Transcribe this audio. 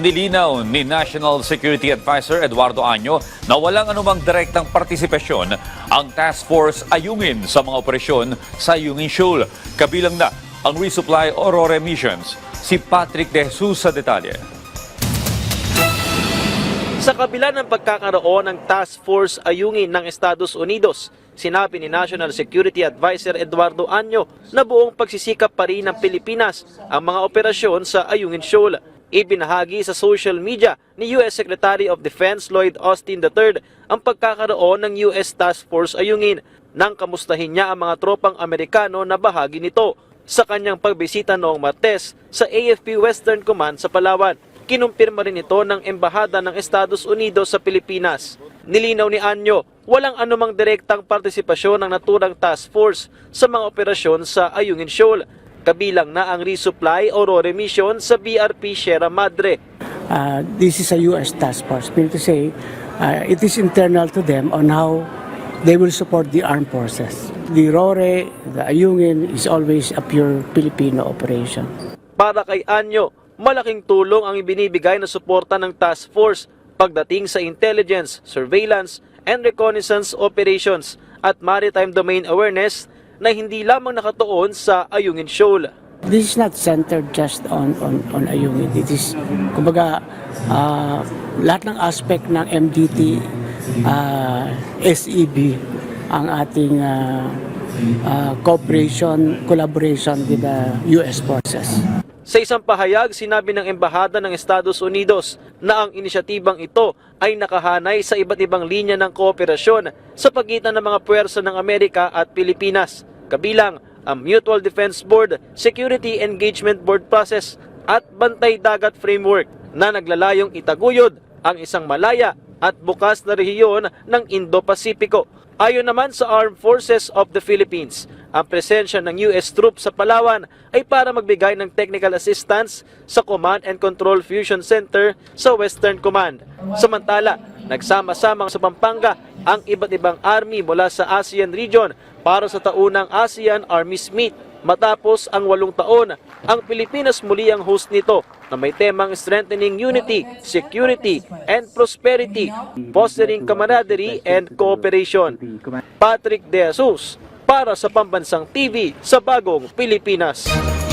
Nilinaw ni National Security Advisor Eduardo Año na walang anumang direktang partisipasyon ang Task Force Ayungin sa mga operasyon sa Ayungin Shoal. Kabilang na ang resupply Aurora missions. Si Patrick De Jesus sa detalye. Sa kabila ng pagkakaroon ng Task Force Ayungin ng Estados Unidos, sinabi ni National Security Advisor Eduardo Año na buong pagsisikap pa rin ng Pilipinas ang mga operasyon sa Ayungin Shoal. Ibinahagi sa social media ni U.S. Secretary of Defense Lloyd Austin III ang pagkakaroon ng U.S. Task Force Ayungin nang kamustahin niya ang mga tropang Amerikano na bahagi nito sa kanyang pagbisita noong Martes sa AFP Western Command sa Palawan. Kinumpirma rin ito ng Embahada ng Estados Unidos sa Pilipinas. Nilinaw ni Año, walang anumang direktang partisipasyon ng naturang task force sa mga operasyon sa Ayungin Shoal. Kabilang na ang resupply Aurora mission sa BRP Sierra Madre. This is a U.S. task force. Meaning to say, it is internal to them on how they will support the armed forces. The RORE, the Ayungin is always a pure Filipino operation. Para kay Año, malaking tulong ang ibinibigay na suporta ng task force pagdating sa intelligence, surveillance, and reconnaissance operations at maritime domain awareness na hindi lamang nakatuon sa Ayungin Shoal. This is not centered just on Ayungin. It is, kumbaga, lahat ng aspect ng MDT, SEB, ang ating collaboration with the U.S. forces. Sa isang pahayag, sinabi ng Embahada ng Estados Unidos na ang inisyatibang ito ay nakahanay sa iba't ibang linya ng kooperasyon sa pagitan ng mga puwersa ng Amerika at Pilipinas, kabilang ang Mutual Defense Board, Security Engagement Board Process at Bantay Dagat Framework na naglalayong itaguyod ang isang malaya at bukas na rehiyon ng Indo-Pasipiko. Ayon naman sa Armed Forces of the Philippines, ang presensya ng US troops sa Palawan ay para magbigay ng technical assistance sa Command and Control Fusion Center sa Western Command. Samantala, nagsama-sama sa Pampanga ang iba't ibang army mula sa ASEAN region para sa taunang ASEAN Armies Meet. Matapos ang 8 taon, ang Pilipinas muli ang host nito na may temang strengthening unity, security, and prosperity, fostering camaraderie and cooperation. Patrick De Jesus para sa Pambansang TV sa Bagong Pilipinas.